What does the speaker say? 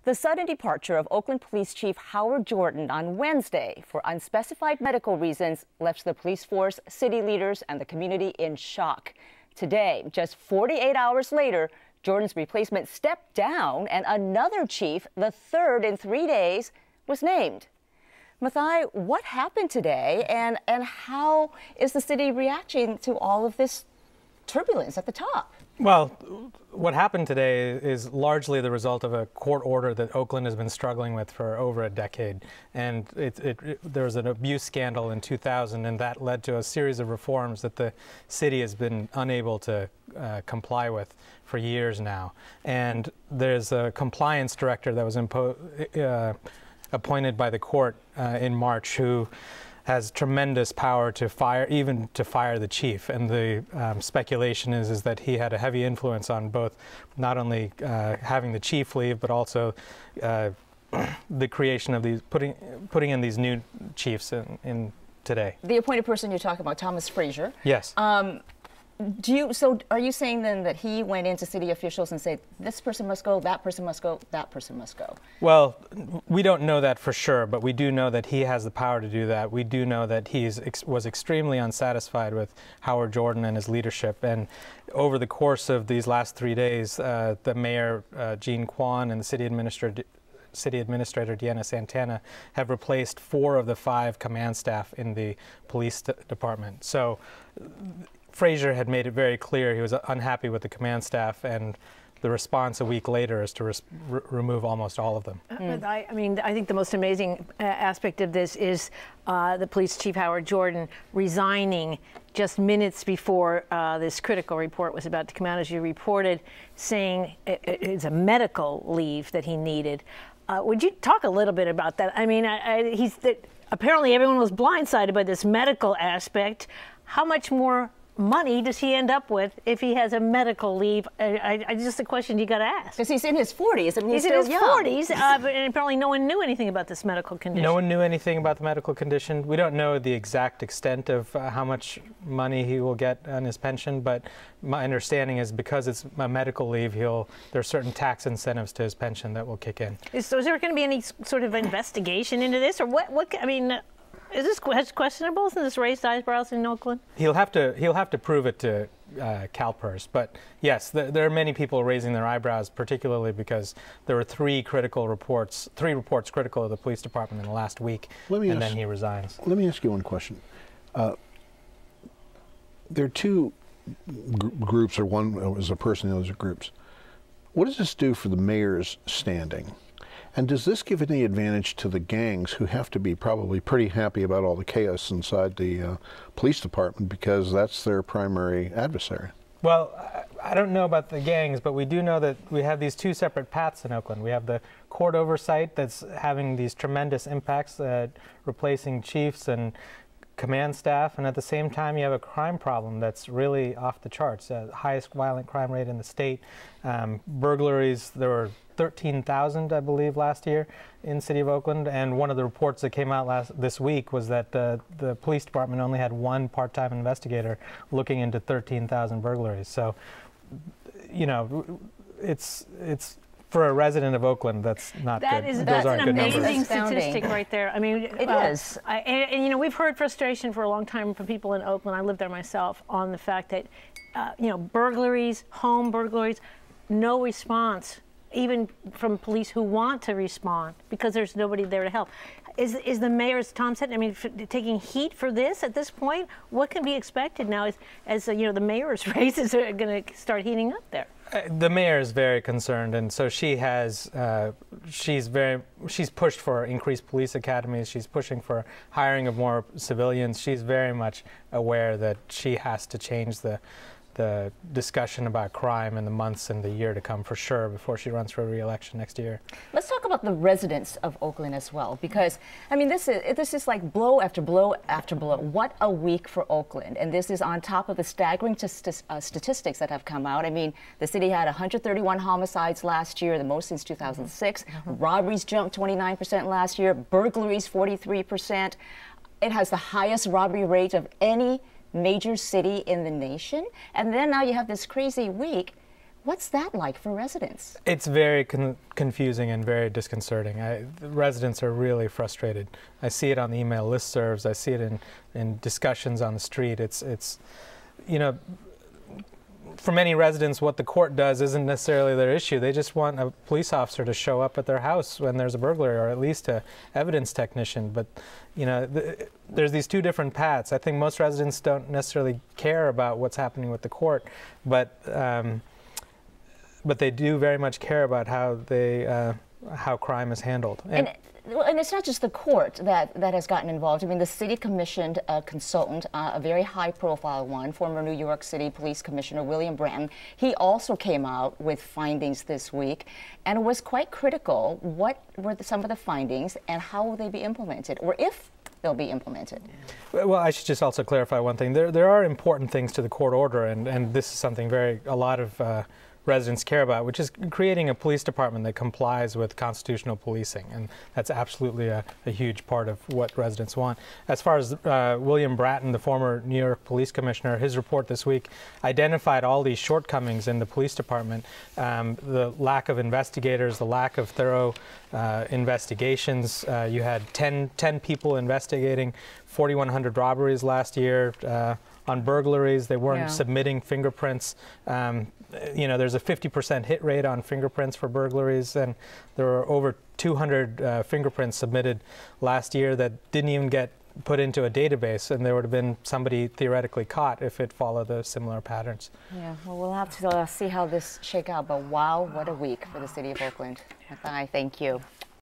The sudden departure of Oakland Police Chief Howard Jordan on Wednesday for unspecified medical reasons left the police force, city leaders, and the community in shock. Today, just 48 hours later, Jordan's replacement stepped down and another chief, the third in 3 days, was named. Mathai, what happened today and how is the city reacting to all of this turbulence at the top? Well, what happened today is largely the result of a court order that Oakland has been struggling with for over a decade. And there was an abuse scandal in 2000, and that led to a series of reforms that the city has been unable to comply with for years now. And there's a compliance director that was appointed by the court in March who has tremendous power to fire, even to fire the chief. And the speculation is that he had a heavy influence on both not only having the chief leave, but also the creation of these, putting in these new chiefs in today. The appointed person you're talking about, Thomas Frazier. Yes. So are you saying then that he went into city officials and said, this person must go, that person must go, that person must go? Well, we don't know that for sure, but we do know that he has the power to do that. We do know that he was extremely unsatisfied with Howard Jordan and his leadership. And over the course of these last 3 days, the mayor, Jean Quan, and the city administrator, Deanna Santana, have replaced 4 of the 5 command staff in the police department. So Frazier had made it very clear he was unhappy with the command staff, and the response a week later is to remove almost all of them. But I think the most amazing aspect of this is the police chief Howard Jordan resigning just minutes before this critical report was about to come out, as you reported, saying it's a medical leave that he needed. Would you talk a little bit about that? I mean, apparently everyone was blindsided by this medical aspect. How much more money does he end up with if he has a medical leave? Just a question you got to ask. Because he's in his 40s. I mean, he's in his 40s, but apparently no one knew anything about this medical condition. No one knew anything about the medical condition. We don't know the exact extent of how much money he will get on his pension, but my understanding is because it's a medical leave, there's certain tax incentives to his pension that will kick in. So is there going to be any sort of investigation into this, or what I mean, is this questionable since this raised eyebrows in Oakland? He'll have to prove it to CalPERS, but yes, there are many people raising their eyebrows, particularly because there were 3 reports critical of the police department in the last week, and then he resigns. Let me ask you one question. There are 2 groups, or one is a person, the other is groups. What does this do for the mayor's standing? And does this give any advantage to the gangs, who have to be probably pretty happy about all the chaos inside the police department, because that's their primary adversary? Well, I don't know about the gangs, but we do know that we have these 2 separate paths in Oakland. We have the court oversight that's having these tremendous impacts, replacing chiefs and command staff, and at the same time you have a crime problem that's really off the charts. Highest violent crime rate in the state. Burglaries, there were 13,000, I believe, last year in the city of Oakland, and one of the reports that came out this week was that the police department only had 1 part-time investigator looking into 13,000 burglaries. So, you know, it's for a resident of Oakland, that's not good. That's an amazing statistic right there. I mean, it is. And you know, we've heard frustration for a long time from people in Oakland. I lived there myself, on the fact that you know, burglaries, home burglaries, no response, even from police who want to respond, because there's nobody there to help. Is the mayor, as Tom said, I mean, taking heat for this at this point? What can be expected now as you know, the mayor's races are going to start heating up there? The mayor is very concerned, and so she's pushed for increased police academies. She's pushing for hiring of more civilians. She's very much aware that she has to change the discussion about crime in the months and the year to come, for sure, before she runs for re-election next year. Let's talk about the residents of Oakland as well, because I mean, this is like blow after blow after blow. What a week for Oakland, and this is on top of the staggering statistics that have come out. I mean, the city had 131 homicides last year, the most since 2006. Robberies jumped 29% last year. Burglaries 43%. It has the highest robbery rate of any major city in the nation. And then now you have this crazy week What's that like for residents? It's very confusing and very disconcerting. The residents are really frustrated. I see it on the email listservs. I see it in discussions on the street. It's you know, for many residents, what the court does isn't necessarily their issue. They just want a police officer to show up at their house when there's a burglary, or at least a evidence technician. But, you know, there's these two different paths. I think most residents don't necessarily care about what's happening with the court, but they do very much care about how crime is handled. And it's not just the court that has gotten involved. I mean, the city commissioned a consultant, a very high-profile one, former New York City Police Commissioner William Bratton. He also came out with findings this week and was quite critical. What were some of the findings, and how will they be implemented, or if they'll be implemented? Well, I should just also clarify one thing. There are important things to the court order, and this is something a lot of residents care about, which is creating a police department that complies with constitutional policing, and that's absolutely a huge part of what residents want. As far as William Bratton, the former New York Police Commissioner, his report this week identified all these shortcomings in the police department, the lack of investigators, the lack of thorough investigations. You had 10 people investigating 4,100 robberies last year. On burglaries, they weren't submitting fingerprints. You know, there's a 50% hit rate on fingerprints for burglaries, and there were over 200 fingerprints submitted last year that didn't even get put into a database, and there would have been somebody theoretically caught if it followed the similar patterns. Yeah, well, we'll have to see how this shake out, but wow, what a week for the city of Oakland. Mathai, thank you.